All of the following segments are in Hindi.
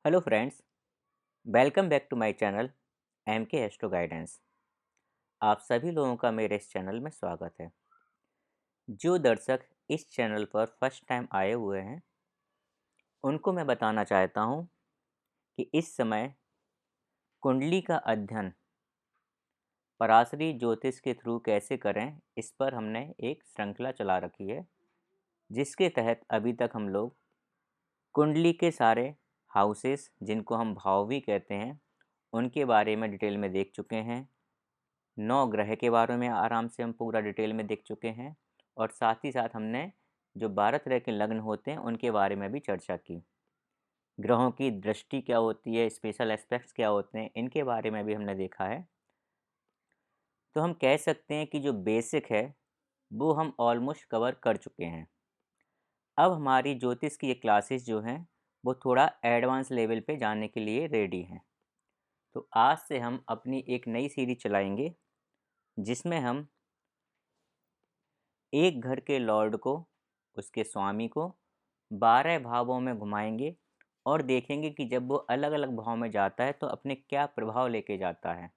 Hello friends, welcome back to my channel M K astro guidance. आप सभी लोगों का मेरे इस चैनल में स्वागत है। जो दर्शक इस चैनल पर फर्स्ट टाइम आए हुए हैं उनको मैं बताना चाहता हूँ कि इस समय कुंडली का अध्ययन पराशरी ज्योतिष के थ्रू कैसे करें, इस पर हमने एक श्रृंखला चला रखी है, जिसके तहत अभी तक हम लोग कुंडली के सारे हाउसेस, जिनको हम भाव भी कहते हैं, उनके बारे में डिटेल में देख चुके हैं। 9 ग्रह के बारे में आराम से हम पूरा डिटेल में देख चुके हैं और साथ ही साथ हमने जो 12 तरह के लग्न होते हैं उनके बारे में भी चर्चा की। ग्रहों की दृष्टि क्या होती है, स्पेशल एस्पेक्ट्स क्या होते हैं, इनके बारे में भी हमने देखा है। तो हम कह सकते हैं कि जो बेसिक है वो हम ऑलमोस्ट कवर कर चुके हैं। अब हमारी ज्योतिष की ये क्लासेस जो हैं वो थोड़ा एडवांस लेवल पे जाने के लिए रेडी हैं। तो आज से हम अपनी एक नई सीरीज चलाएंगे, जिसमें हम एक घर के लॉर्ड को, उसके स्वामी को 12 भावों में घुमाएंगे और देखेंगे कि जब वो अलग अलग भाव में जाता है तो अपने क्या प्रभाव लेके जाता है।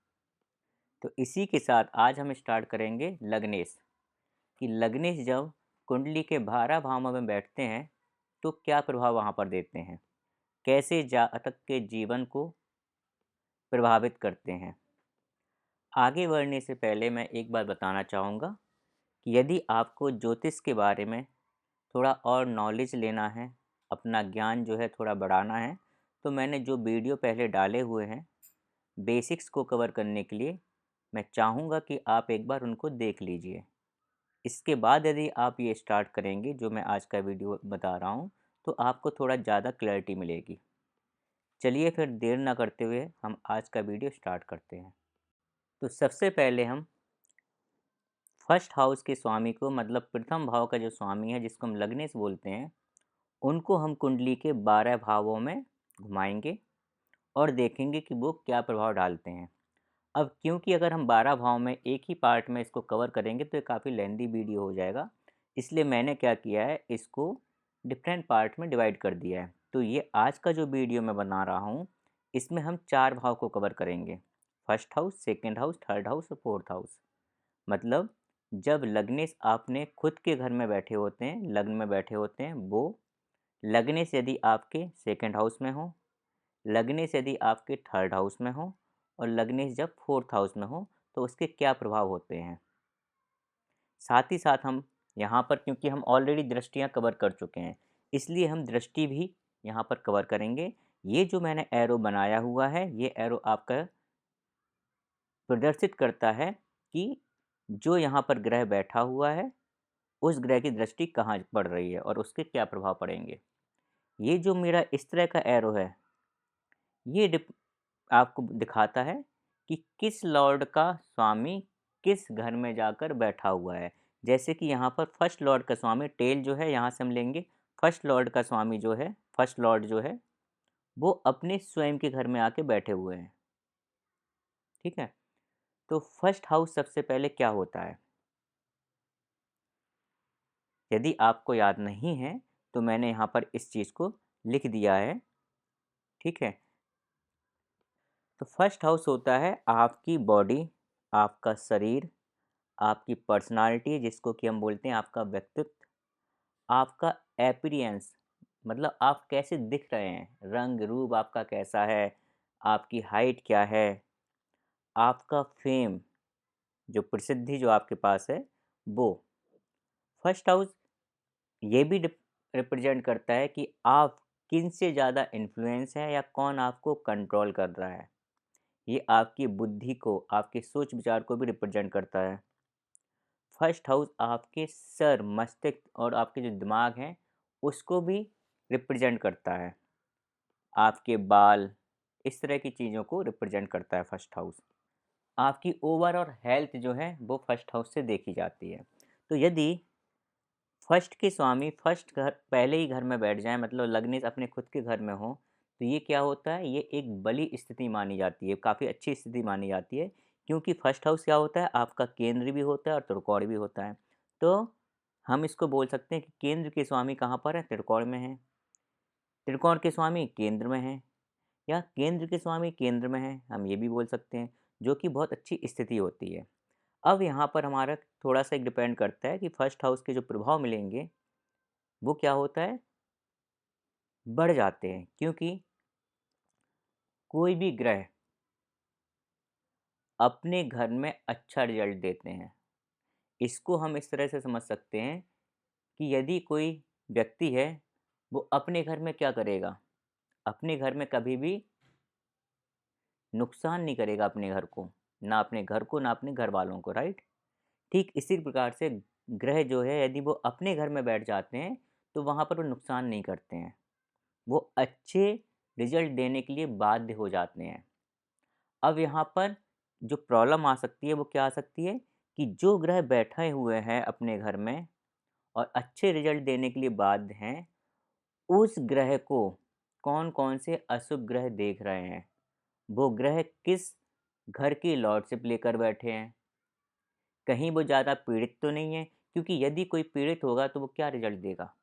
तो इसी के साथ आज हम स्टार्ट करेंगे लग्नेश, कि लग्नेश जब कुंडली के 12 भावों में बैठते हैं तो क्या प्रभाव वहाँ पर देते हैं, कैसे जातक के जीवन को प्रभावित करते हैं। आगे बढ़ने से पहले मैं एक बात बताना चाहूँगा कि यदि आपको ज्योतिष के बारे में थोड़ा और नॉलेज लेना है, अपना ज्ञान जो है थोड़ा बढ़ाना है, तो मैंने जो वीडियो पहले डाले हुए हैं बेसिक्स को कवर करने के लिए, मैं चाहूँगा कि आप एक बार उनको देख लीजिए। इसके बाद यदि आप ये स्टार्ट करेंगे जो मैं आज का वीडियो बता रहा हूँ, तो आपको थोड़ा ज़्यादा क्लैरिटी मिलेगी। चलिए फिर देर ना करते हुए हम आज का वीडियो स्टार्ट करते हैं। तो सबसे पहले हम फर्स्ट हाउस के स्वामी को, मतलब प्रथम भाव का जो स्वामी है जिसको हम लग्नेश बोलते हैं, उनको हम कुंडली के 12 भावों में घुमाएंगे और देखेंगे कि वो क्या प्रभाव डालते हैं। अब क्योंकि अगर हम 12 भाव में एक ही पार्ट में इसको कवर करेंगे तो ये काफ़ी लेंदी वीडियो हो जाएगा, इसलिए मैंने क्या किया है, इसको डिफरेंट पार्ट में डिवाइड कर दिया है। तो ये आज का जो वीडियो मैं बना रहा हूँ, इसमें हम 4 भाव को कवर करेंगे: first house, second house, third house और फोर्थ हाउस। मतलब जब लग्नेश आपने खुद के घर में बैठे होते हैं, लग्न में बैठे होते हैं, वो लग्नेश यदि आपके सेकंड हाउस में हो, लग्नेश यदि आपके थर्ड हाउस में हो और लग्नेश जब फोर्थ हाउस में हो, तो उसके क्या प्रभाव होते हैं। साथ ही साथ हम यहाँ पर, क्योंकि हम ऑलरेडी दृष्टियाँ कवर कर चुके हैं, इसलिए हम दृष्टि भी यहाँ पर कवर करेंगे। ये जो मैंने एरो बनाया हुआ है, ये एरो आपका प्रदर्शित करता है कि जो यहाँ पर ग्रह बैठा हुआ है उस ग्रह की दृष्टि कहाँ पड़ रही है और उसके क्या प्रभाव पड़ेंगे। ये जो मेरा इस तरह का एरो है, ये आपको दिखाता है कि किस लॉर्ड का स्वामी किस घर में जाकर बैठा हुआ है। जैसे कि यहाँ पर फर्स्ट लॉर्ड का स्वामी, टेल जो है यहाँ से हम लेंगे, फर्स्ट लॉर्ड का स्वामी जो है, फर्स्ट लॉर्ड जो है वो अपने स्वयं के घर में आके बैठे हुए हैं। ठीक है, तो फर्स्ट हाउस सबसे पहले क्या होता है, यदि आपको याद नहीं है तो मैंने यहाँ पर इस चीज़ को लिख दिया है। ठीक है, तो फर्स्ट हाउस होता है आपकी बॉडी, आपका शरीर, आपकी पर्सनालिटी, जिसको कि हम बोलते हैं आपका व्यक्तित्व, आपका एपिरियंस, मतलब आप कैसे दिख रहे हैं, रंग रूप आपका कैसा है, आपकी हाइट क्या है, आपका फेम, जो प्रसिद्धि जो आपके पास है वो। फर्स्ट हाउस ये भी रिप्रेजेंट करता है कि आप किन से ज़्यादा इन्फ्लुएंस है या कौन आपको कंट्रोल कर रहा है। ये आपकी बुद्धि को, आपके सोच विचार को भी रिप्रेजेंट करता है। फर्स्ट हाउस आपके सर, मस्तिष्क और आपके जो दिमाग हैं उसको भी रिप्रेजेंट करता है, आपके बाल, इस तरह की चीज़ों को रिप्रेजेंट करता है फर्स्ट हाउस। आपकी ओवरऑल हेल्थ जो है वो फर्स्ट हाउस से देखी जाती है। तो यदि फर्स्ट के स्वामी फर्स्ट घर पहले ही घर में बैठ जाए, मतलब लग्नेश अपने खुद के घर में हो, तो ये क्या होता है, ये एक बली स्थिति मानी जाती है, काफ़ी अच्छी स्थिति मानी जाती है। क्योंकि फर्स्ट हाउस क्या होता है, आपका केंद्र भी होता है और त्रिकोण भी होता है। तो हम इसको बोल सकते हैं कि केंद्र के स्वामी कहाँ पर है, त्रिकोण में है, त्रिकोण के स्वामी केंद्र में है। या केंद्र के स्वामी केंद्र में हैं, हम ये भी बोल सकते हैं, जो कि बहुत अच्छी स्थिति होती है। अब यहाँ पर हमारा थोड़ा-सा एक डिपेंड करता है कि फर्स्ट हाउस के जो प्रभाव मिलेंगे, वो क्या होता है, बढ़ जाते हैं, क्योंकि कोई भी ग्रह अपने घर में अच्छा रिज़ल्ट देते हैं। इसको हम इस तरह से समझ सकते हैं कि यदि कोई व्यक्ति है, वो अपने घर में क्या करेगा? अपने घर में कभी भी नुकसान नहीं करेगा अपने घर को, ना अपने घर को, ना अपने घरवालों को, राइट? ठीक इसी प्रकार से ग्रह जो है यदि वो अपने घर में बैठ जाते हैं, तो वहाँ पर वो नुकसान नहीं करते हैं। वो अच्छे रिज़ल्ट देने के लिए बाध्य हो जाते हैं। अब यहाँ पर जो प्रॉब्लम आ सकती है वो क्या आ सकती है कि जो ग्रह बैठे हुए हैं अपने घर में और अच्छे रिज़ल्ट देने के लिए बाध्य हैं, उस ग्रह को कौन-कौन से अशुभ ग्रह देख रहे हैं। वो ग्रह किस घर की लॉर्डशिप लेकर बैठे हैं। कहीं वो ज़्यादा पीड़ित तो नहीं है, क्योंकि यदि कोई पीड़ित होगा तो वो क्या रिज़ल्ट देगा।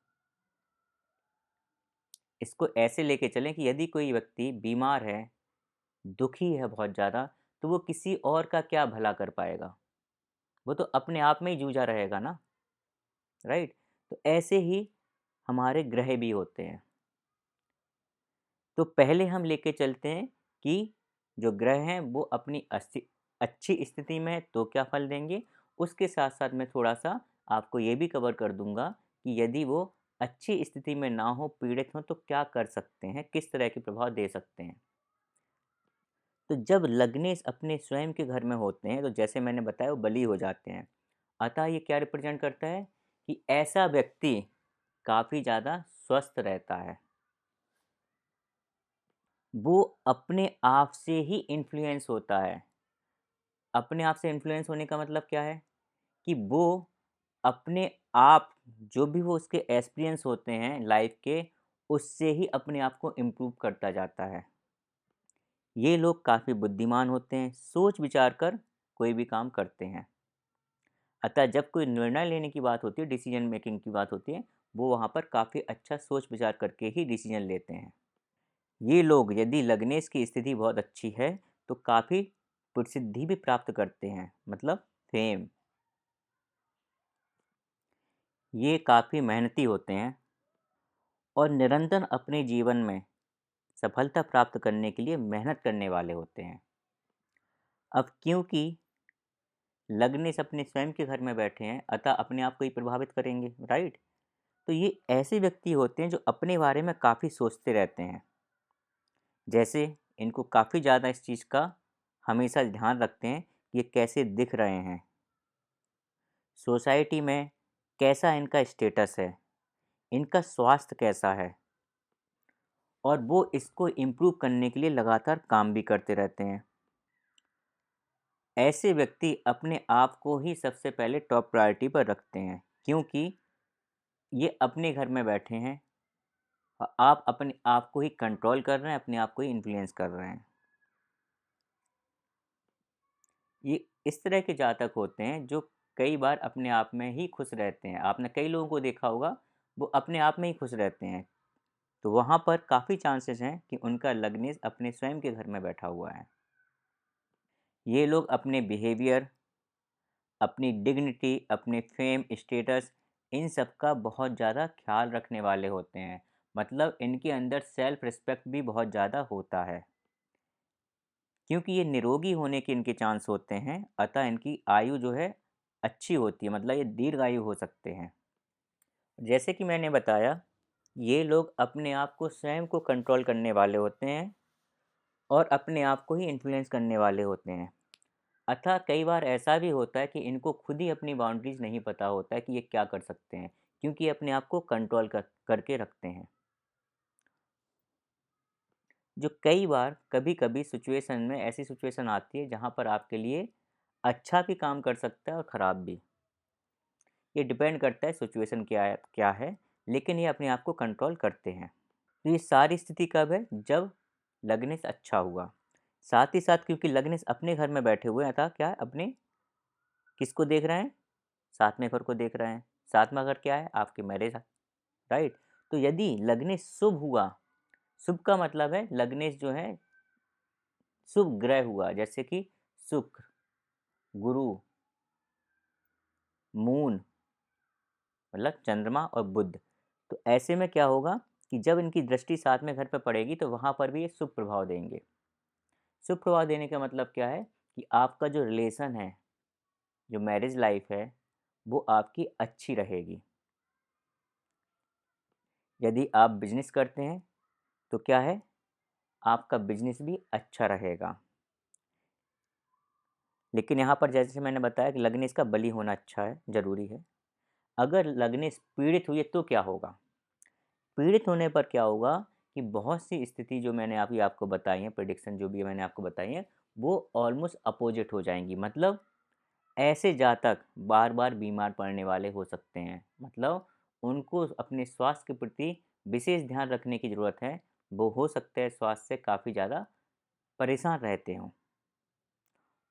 इसको ऐसे लेके चलें कि यदि कोई व्यक्ति बीमार है, दुखी है बहुत ज़्यादा, तो वो किसी और का क्या भला कर पाएगा? वो तो अपने आप में ही जूझा रहेगा ना, राइट? तो ऐसे ही हमारे ग्रह भी होते हैं। तो पहले हम लेके चलते हैं कि जो ग्रह हैं वो अपनी अच्छी स्थिति में है तो क्या फल देंगे। उसके साथ साथ मैं थोड़ा सा आपको ये भी कवर कर दूंगा कि यदि वो अच्छी स्थिति में ना हो, पीड़ित हो, तो क्या कर सकते हैं, किस तरह के प्रभाव दे सकते हैं। तो जब लग्नेश अपने स्वयं के घर में होते हैं तो जैसे मैंने बताया वो बली हो जाते हैं। अतः ये क्या रिप्रेजेंट करता है कि ऐसा व्यक्ति काफ़ी ज़्यादा स्वस्थ रहता है। वो अपने आप से ही इन्फ्लुएंस होता है। अपने आप से इन्फ्लुएंस होने का मतलब क्या है कि वो अपने आप, जो भी वो उसके एक्सपीरियंस होते हैं लाइफ के, उससे ही अपने आप को इम्प्रूव करता जाता है। ये लोग काफ़ी बुद्धिमान होते हैं, सोच विचार कर कोई भी काम करते हैं। अतः जब कोई निर्णय लेने की बात होती है, डिसीजन मेकिंग की बात होती है, वो वहाँ पर काफ़ी अच्छा सोच विचार करके ही डिसीजन लेते हैं। ये लोग यदि लग्नेश की स्थिति बहुत अच्छी है तो काफ़ी प्रसिद्धि भी प्राप्त करते हैं, मतलब फेम। ये काफ़ी मेहनती होते हैं और निरंतर अपने जीवन में सफलता प्राप्त करने के लिए मेहनत करने वाले होते हैं। अब क्योंकि लग्नेश अपने स्वयं के घर में बैठे हैं, अतः अपने आप को ही प्रभावित करेंगे, राइट? तो ये ऐसे व्यक्ति होते हैं जो अपने बारे में काफ़ी सोचते रहते हैं। जैसे इनको काफ़ी ज़्यादा इस चीज़ का हमेशा ध्यान रखते हैं कि ये कैसे दिख रहे हैं, सोसाइटी में कैसा इनका स्टेटस है, इनका स्वास्थ्य कैसा है, और वो इसको इम्प्रूव करने के लिए लगातार काम भी करते रहते हैं। ऐसे व्यक्ति अपने आप को ही सबसे पहले टॉप प्रायोरिटी पर रखते हैं, क्योंकि ये अपने घर में बैठे हैं और आप अपने आप को ही कंट्रोल कर रहे हैं, अपने आप को ही इन्फ्लुएंस कर रहे हैं। ये इस तरह के जातक होते हैं जो कई बार अपने आप में ही खुश रहते हैं। आपने कई लोगों को देखा होगा, वो अपने आप में ही खुश रहते हैं। तो वहाँ पर काफ़ी चांसेस हैं कि उनका लग्नेश अपने स्वयं के घर में बैठा हुआ है। ये लोग अपने बिहेवियर, अपनी डिग्निटी, अपने फेम, स्टेटस, इन सब का बहुत ज़्यादा ख्याल रखने वाले होते हैं। मतलब इनके अंदर सेल्फ रिस्पेक्ट भी बहुत ज़्यादा होता है। क्योंकि ये निरोगी होने के इनके चांस होते हैं, अतः इनकी आयु जो है अच्छी होती है, मतलब ये दीर्घायु हो सकते हैं। जैसे कि मैंने बताया, ये लोग अपने आप को स्वयं को कंट्रोल करने वाले होते हैं और अपने आप को ही इन्फ्लुएंस करने वाले होते हैं। अतः कई बार ऐसा भी होता है कि इनको खुद ही अपनी बाउंड्रीज नहीं पता होता है कि ये क्या कर सकते हैं, क्योंकि ये अपने आप को कंट्रोल करके रखते हैं। जो कई बार कभी-कभी सिचुएशन में ऐसी सिचुएशन आती है जहाँ पर आपके लिए अच्छा भी काम कर सकता है और ख़राब भी। ये डिपेंड करता है सिचुएशन क्या है, लेकिन ये अपने आप को कंट्रोल करते हैं। तो ये सारी स्थिति कब है? जब लग्नेश अच्छा हुआ। साथ ही साथ क्योंकि लग्नेश अपने घर में बैठे हुए हैं, अतः क्या है, अपने किसको देख रहे हैं? सातवें घर को देख रहे हैं। सातवां घर क्या है? आपके मैरिज, राइट? तो यदि लग्नेश शुभ हुआ, शुभ का मतलब है लग्नेश जो है शुभ ग्रह हुआ, जैसे कि शुक्र, गुरु, मून मतलब चंद्रमा और बुध। तो ऐसे में क्या होगा कि जब इनकी दृष्टि साथ में घर पर पड़ेगी तो वहाँ पर भी ये शुभ प्रभाव देंगे। शुभ प्रभाव देने का मतलब क्या है कि आपका जो रिलेशन है, जो मैरिज लाइफ है, वो आपकी अच्छी रहेगी। यदि आप बिजनेस करते हैं तो क्या है, आपका बिजनेस भी अच्छा रहेगा। लेकिन यहाँ पर जैसे मैंने बताया कि लग्नेश का बली होना अच्छा है, ज़रूरी है। अगर लग्नेश पीड़ित हुई तो क्या होगा? पीड़ित होने पर क्या होगा कि बहुत सी स्थिति जो मैंने अभी आपको बताई है, प्रेडिक्शन जो भी मैंने आपको बताई है, वो ऑलमोस्ट अपोजिट हो जाएंगी। मतलब ऐसे जातक बार बार बीमार पड़ने वाले हो सकते हैं। मतलब उनको अपने स्वास्थ्य के प्रति विशेष ध्यान रखने की ज़रूरत है। वो हो सकता है स्वास्थ्य से काफ़ी ज़्यादा परेशान रहते हों।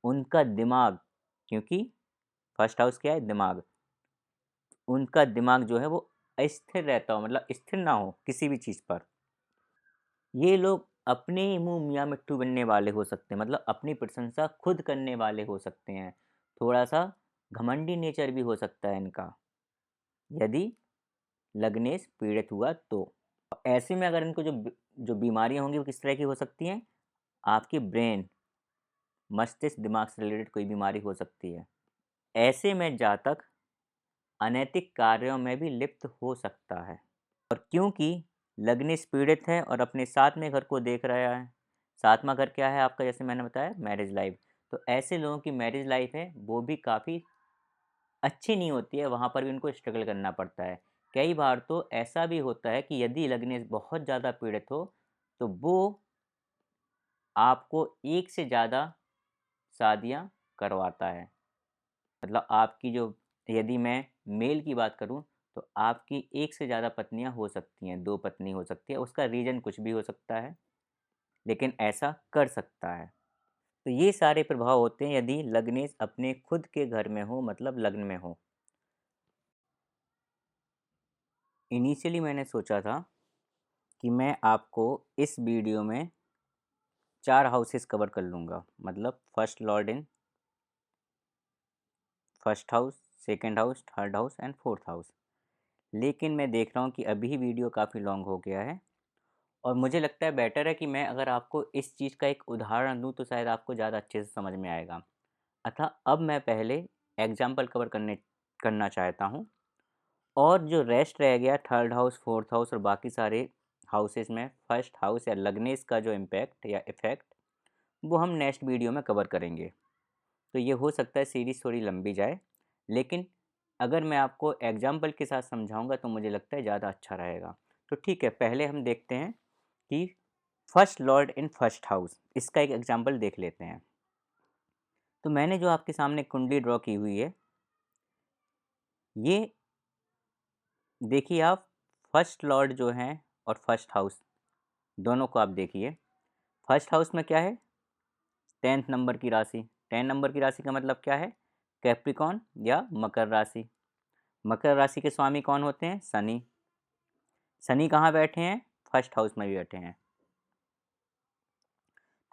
उनका दिमाग, क्योंकि फर्स्ट हाउस क्या है, दिमाग, उनका दिमाग जो है वो अस्थिर रहता हो, मतलब स्थिर ना हो किसी भी चीज़ पर। ये लोग अपने ही मुँह मियाँ मिट्ठू बनने वाले हो सकते हैं, मतलब अपनी प्रशंसा खुद करने वाले हो सकते हैं। थोड़ा-सा घमंडी नेचर भी हो सकता है इनका, यदि लग्नेश पीड़ित हुआ तो। ऐसे में अगर इनको जो बीमारियाँ होंगी वो किस तरह की हो सकती हैं? आपकी ब्रेन, मस्तिष्क, दिमाग से रिलेटेड कोई बीमारी हो सकती है। ऐसे में जातक अनैतिक कार्यों में भी लिप्त हो सकता है। और क्योंकि लग्नेश पीड़ित है और अपने सातवें घर को देख रहा है, सातवां घर क्या है आपका, जैसे मैंने बताया मैरिज लाइफ। तो ऐसे लोगों की मैरिज लाइफ है वो भी काफ़ी अच्छी नहीं होती है, वहाँ पर भी उनको स्ट्रगल करना पड़ता है। कई बार तो ऐसा भी होता है कि यदि लग्नेश बहुत ज़्यादा पीड़ित हो तो वो आपको एक से ज़्यादा शादियाँ करवाता है। मतलब आपकी जो, यदि मैं मेल की बात करूं तो आपकी एक से ज़्यादा पत्नियां हो सकती हैं, 2 पत्नी हो सकती है। उसका रीज़न कुछ भी हो सकता है, लेकिन ऐसा कर सकता है। तो ये सारे प्रभाव होते हैं यदि लग्नेश अपने खुद के घर में हो, मतलब लग्न में हो। इनिशियली मैंने सोचा था कि मैं आपको इस वीडियो में 4 हाउसेस कवर कर लूँगा, मतलब first Lord in first house, second house, third house and fourth house. लेकिन मैं देख रहा हूँ कि अभी वीडियो काफ़ी लॉन्ग हो गया है और मुझे लगता है बेटर है कि मैं अगर आपको इस चीज़ का एक उदाहरण दूँ तो शायद आपको ज़्यादा अच्छे से समझ में आएगा। अतः अब मैं पहले एग्जाम्पल कवर करना चाहता हूँ, और जो रेस्ट रह गया थर्ड हाउस, फोर्थ हाउस और बाकी सारे हाउसेस में फर्स्ट हाउस या लग्नेश का जो इम्पैक्ट या इफ़ेक्ट, वो हम नेक्स्ट वीडियो में कवर करेंगे। तो ये हो सकता है सीरीज़ थोड़ी लंबी जाए, लेकिन अगर मैं आपको एग्जाम्पल के साथ समझाऊंगा तो मुझे लगता है ज़्यादा अच्छा रहेगा। तो ठीक है, पहले हम देखते हैं कि first Lord in first house, इसका एक एग्जाम्पल देख लेते हैं। तो मैंने जो आपके सामने कुंडली ड्रॉ की हुई है, ये देखिए आप, फर्स्ट लॉर्ड जो हैं और फर्स्ट हाउस दोनों को आप देखिए। फर्स्ट हाउस में क्या है, 10th नंबर की राशि। 10 नंबर की राशि का मतलब क्या है, कैप्रिकॉन या मकर राशि। मकर राशि के स्वामी कौन होते हैं, शनि। शनि कहाँ बैठे हैं, फर्स्ट हाउस में भी बैठे हैं।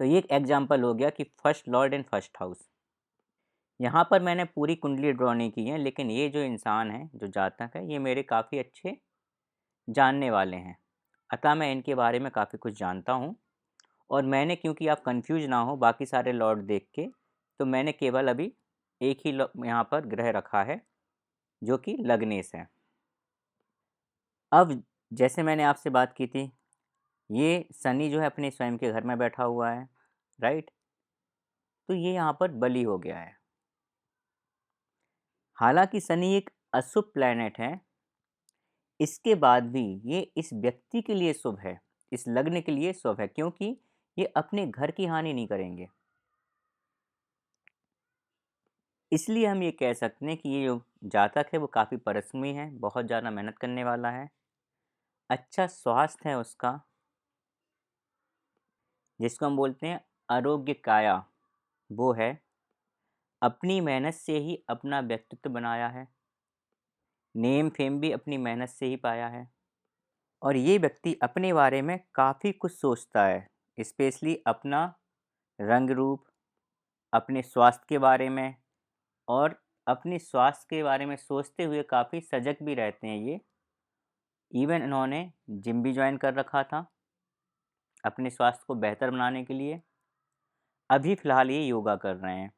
तो ये एक एग्जाम्पल हो गया कि first Lord in first house. यहाँ पर मैंने पूरी कुंडली ड्रॉ नहीं की है, लेकिन ये जो इंसान है, जो जातक है, ये मेरे काफ़ी अच्छे जानने वाले हैं। अतः मैं इनके बारे में काफ़ी कुछ जानता हूँ। और मैंने, क्योंकि आप कंफ्यूज ना हो बाकी सारे लॉर्ड देख के, तो मैंने केवल अभी एक ही यहाँ पर ग्रह रखा है जो कि लग्नेश है। अब जैसे मैंने आपसे बात की थी, ये शनि जो है अपने स्वयं के घर में बैठा हुआ है, राइट। तो ये यहाँ पर बली हो गया है। हालांकि शनि एक अशुभ प्लैनेट है, इसके बाद भी ये इस व्यक्ति के लिए शुभ है, इस लग्न के लिए शुभ है, क्योंकि ये अपने घर की हानि नहीं करेंगे। इसलिए हम ये कह सकते हैं कि ये जो जातक है वो काफ़ी परिश्रमी है, बहुत ज़्यादा मेहनत करने वाला है, अच्छा स्वास्थ्य है उसका, जिसको हम बोलते हैं आरोग्य काया, वो है। अपनी मेहनत से ही अपना व्यक्तित्व बनाया है, नेम फेम भी अपनी मेहनत से ही पाया है। और ये व्यक्ति अपने बारे में काफ़ी कुछ सोचता है, स्पेशली अपना रंग रूप, अपने स्वास्थ्य के बारे में, और अपने स्वास्थ्य के बारे में सोचते हुए काफ़ी सजग भी रहते हैं ये। इवन इन्होंने जिम भी जॉइन कर रखा था अपने स्वास्थ्य को बेहतर बनाने के लिए। अभी फ़िलहाल ये योगा कर रहे हैं,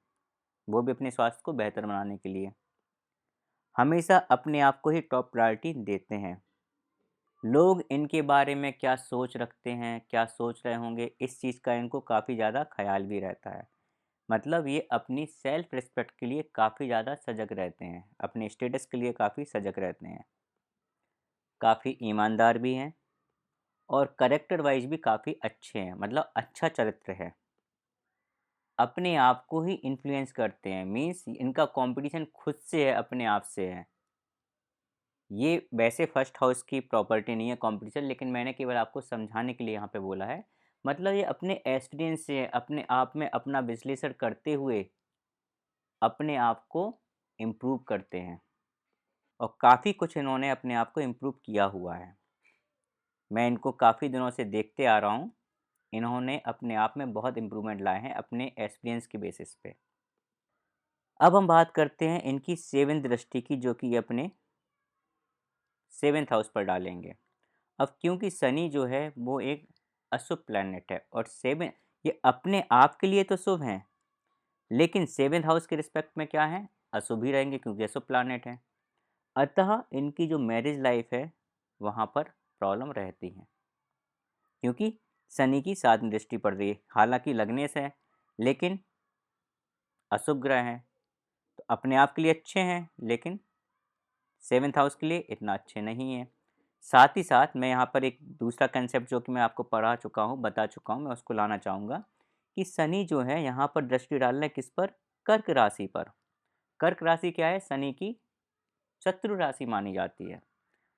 वो भी अपने स्वास्थ्य को बेहतर बनाने के लिए। हमेशा अपने आप को ही टॉप प्रायोरिटी देते हैं। लोग इनके बारे में क्या सोच रखते हैं, क्या सोच रहे होंगे, इस चीज़ का इनको काफ़ी ज़्यादा ख़याल भी रहता है। मतलब ये अपनी सेल्फ रिस्पेक्ट के लिए काफ़ी ज़्यादा सजग रहते हैं, अपने स्टेटस के लिए काफ़ी सजग रहते हैं, काफ़ी ईमानदार भी हैं, और कैरेक्टर वाइज भी काफ़ी अच्छे हैं, मतलब अच्छा चरित्र है। अपने आप को ही इन्फ्लुएंस करते हैं, मीन्स इनका कंपटीशन खुद से है, अपने आप से है। ये वैसे फर्स्ट हाउस की प्रॉपर्टी नहीं है कंपटीशन, लेकिन मैंने केवल आपको समझाने के लिए यहाँ पे बोला है। मतलब ये अपने एक्सपीरियंस से, अपने आप में अपना विश्लेषण करते हुए अपने आप को इम्प्रूव करते हैं, और काफ़ी कुछ इन्होंने अपने आप को इम्प्रूव किया हुआ है। मैं इनको काफ़ी दिनों से देखते आ रहा हूँ, इन्होंने अपने आप में बहुत इम्प्रूवमेंट लाए हैं अपने एक्सपीरियंस के बेसिस पे। अब हम बात करते हैं इनकी 7th दृष्टि की, जो कि अपने 7th हाउस पर डालेंगे। अब क्योंकि शनि जो है वो एक अशुभ प्लैनेट है, और 7 ये अपने आप के लिए तो शुभ हैं, लेकिन 7th हाउस के रिस्पेक्ट में क्या है, अशुभ ही रहेंगे क्योंकि अशुभ प्लैनेट है। अतः इनकी जो मैरिज लाइफ है वहाँ पर प्रॉब्लम रहती है, क्योंकि शनि की 7वीं दृष्टि पड़ रही है। हालांकि लग्नेश है, लेकिन अशुभ ग्रह हैं, तो अपने आप के लिए अच्छे हैं, लेकिन 7th हाउस के लिए इतना अच्छे नहीं हैं। साथ ही साथ मैं यहाँ पर एक दूसरा कंसेप्ट जो कि मैं आपको पढ़ा चुका हूँ, बता चुका हूँ, मैं उसको लाना चाहूँगा कि शनि जो है यहाँ पर दृष्टि डाल रहे हैं किस पर, कर्क राशि पर। कर्क राशि क्या है, शनि की शत्रु राशि मानी जाती है।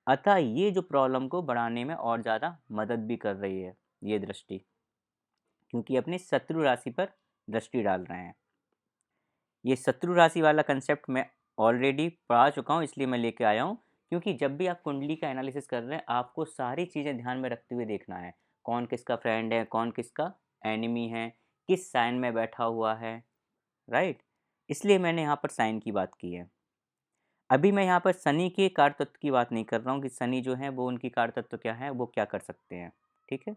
अतः ये जो प्रॉब्लम को बढ़ाने में और ज़्यादा मदद भी कर रही है ये दृष्टि, क्योंकि अपने शत्रु राशि पर दृष्टि डाल रहे हैं। ये शत्रु राशि वाला कंसेप्ट मैं ऑलरेडी पढ़ा चुका हूँ, इसलिए मैं लेके आया हूँ, क्योंकि जब भी आप कुंडली का एनालिसिस कर रहे हैं आपको सारी चीज़ें ध्यान में रखते हुए देखना है, कौन किसका फ्रेंड है, कौन किसका एनिमी है, किस साइन में बैठा हुआ है, राइट। इसलिए मैंने यहाँ पर साइन की बात की है। अभी मैं यहाँ पर शनि के कार तत्व की बात नहीं कर रहा हूँ कि शनि जो है वो उनकी कार तत्व क्या है, वो क्या कर सकते हैं, ठीक है।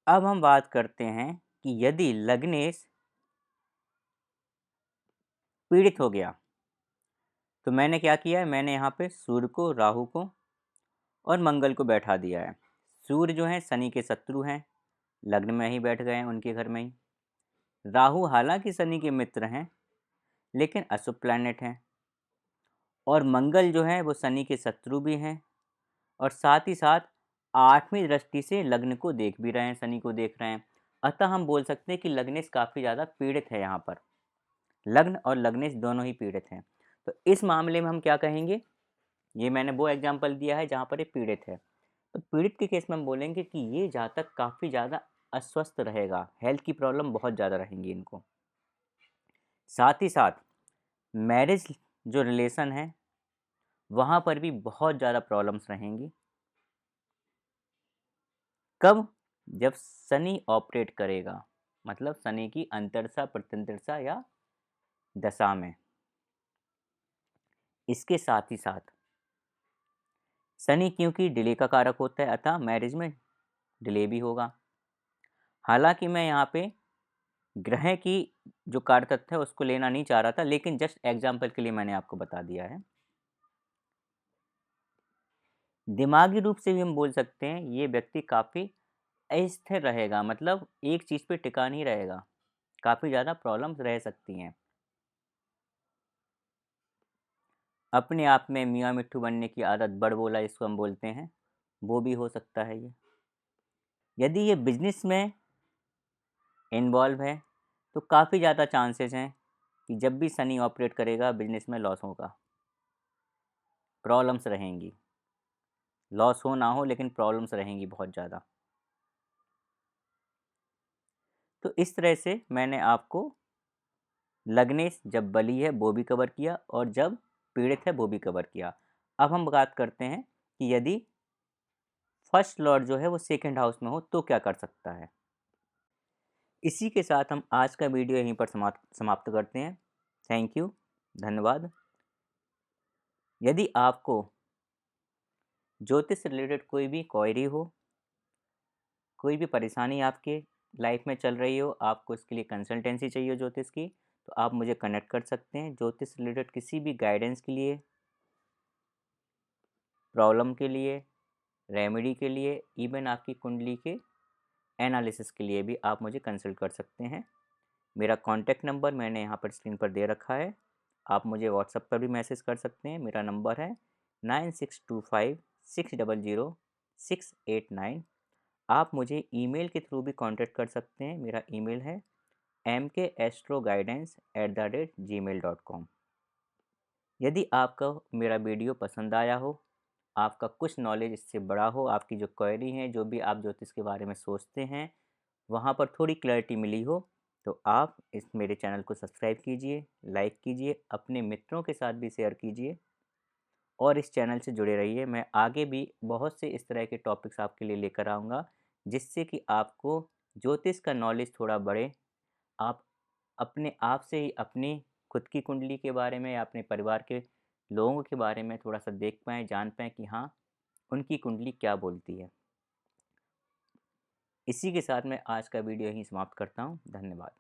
अब हम बात करते हैं कि यदि लग्नेश पीड़ित हो गया, तो मैंने क्या किया है, मैंने यहाँ पे सूर्य को, राहु को और मंगल को बैठा दिया है। सूर्य जो है शनि के शत्रु हैं, लग्न में ही बैठ गए हैं उनके घर में ही। राहु हालांकि शनि के मित्र हैं, लेकिन अशुभ प्लैनेट हैं। और मंगल जो है वो शनि के शत्रु भी हैं, और साथ ही साथ 8वीं दृष्टि से लग्न को देख भी रहे हैं, शनि को देख रहे हैं। अतः हम बोल सकते हैं कि लग्नेश काफ़ी ज़्यादा पीड़ित है यहाँ पर। लग्न और लग्नेश दोनों ही पीड़ित हैं। तो इस मामले में हम क्या कहेंगे, ये मैंने वो एग्जाम्पल दिया है जहाँ पर ये पीड़ित है। तो पीड़ित के केस में हम बोलेंगे कि ये जातक काफ़ी ज़्यादा अस्वस्थ रहेगा, हेल्थ की प्रॉब्लम बहुत ज़्यादा रहेंगी इनको। साथ ही साथ मैरिज जो रिलेशन है वहाँ पर भी बहुत ज़्यादा प्रॉब्लम्स रहेंगी। कब, जब शनि ऑपरेट करेगा, मतलब शनि की अंतरसा, प्रत्यंतरसा या दशा में। इसके साथ ही साथ शनि क्योंकि डिले का कारक होता है, अतः मैरिज में डिले भी होगा। हालांकि मैं यहाँ पे ग्रह की जो कार्य तत्व है उसको लेना नहीं चाह रहा था, लेकिन जस्ट एग्जाम्पल के लिए मैंने आपको बता दिया है। दिमागी रूप से भी हम बोल सकते हैं ये व्यक्ति काफ़ी अस्थिर रहेगा, मतलब एक चीज़ पे टिका नहीं रहेगा, काफ़ी ज़्यादा प्रॉब्लम्स रह सकती हैं। अपने आप में मियाँ मिट्ठू बनने की आदत, बड़बोला इसको हम बोलते हैं, वो भी हो सकता है ये। यदि ये बिजनेस में इन्वॉल्व है तो काफ़ी ज़्यादा चांसेस हैं कि जब भी शनि ऑपरेट करेगा बिजनेस में लॉस होगा, प्रॉब्लम्स रहेंगी। लॉस हो ना हो, लेकिन प्रॉब्लम्स रहेंगी बहुत ज़्यादा। तो इस तरह से मैंने आपको लग्नेश जब बली है वो भी कवर किया और जब पीड़ित है वो भी कवर किया। अब हम बात करते हैं कि यदि फर्स्ट लॉर्ड जो है वो सेकंड हाउस में हो तो क्या कर सकता है। इसी के साथ हम आज का वीडियो यहीं पर समाप्त करते हैं। थैंक यू, धन्यवाद। यदि आपको ज्योतिष से रिलेटेड कोई भी क्वेरी हो, कोई भी परेशानी आपके लाइफ में चल रही हो, आपको इसके लिए कंसल्टेंसी चाहिए हो ज्योतिष की, तो आप मुझे कनेक्ट कर सकते हैं। ज्योतिष रिलेटेड किसी भी गाइडेंस के लिए, प्रॉब्लम के लिए, रेमेडी के लिए, इवन आपकी कुंडली के एनालिसिस के लिए भी आप मुझे कंसल्ट कर सकते हैं। मेरा कॉन्टैक्ट नंबर मैंने यहाँ पर स्क्रीन पर दे रखा है। आप मुझे व्हाट्सएप पर भी मैसेज कर सकते हैं। मेरा नंबर है 9625600689। आप मुझे ईमेल के थ्रू भी कांटेक्ट कर सकते हैं। मेरा ईमेल है mkastroguidance@gmail.com। यदि आपका मेरा वीडियो पसंद आया हो, आपका कुछ नॉलेज इससे बड़ा हो, आपकी जो क्वेरी है, जो भी आप ज्योतिष के बारे में सोचते हैं, वहाँ पर थोड़ी क्लैरिटी मिली हो, तो आप इस मेरे चैनल को सब्सक्राइब कीजिए, लाइक कीजिए, अपने मित्रों के साथ भी शेयर कीजिए और इस चैनल से जुड़े रहिए। मैं आगे भी बहुत से इस तरह के टॉपिक्स आपके लिए लेकर आऊँगा, जिससे कि आपको ज्योतिष का नॉलेज थोड़ा बढ़े। आप अपने आप से ही अपनी खुद की कुंडली के बारे में या अपने परिवार के लोगों के बारे में थोड़ा-सा देख पाएँ, जान पाएँ कि हाँ, उनकी कुंडली क्या बोलती है। इसी के साथ मैं आज का वीडियो यहीं समाप्त करता हूँ। धन्यवाद।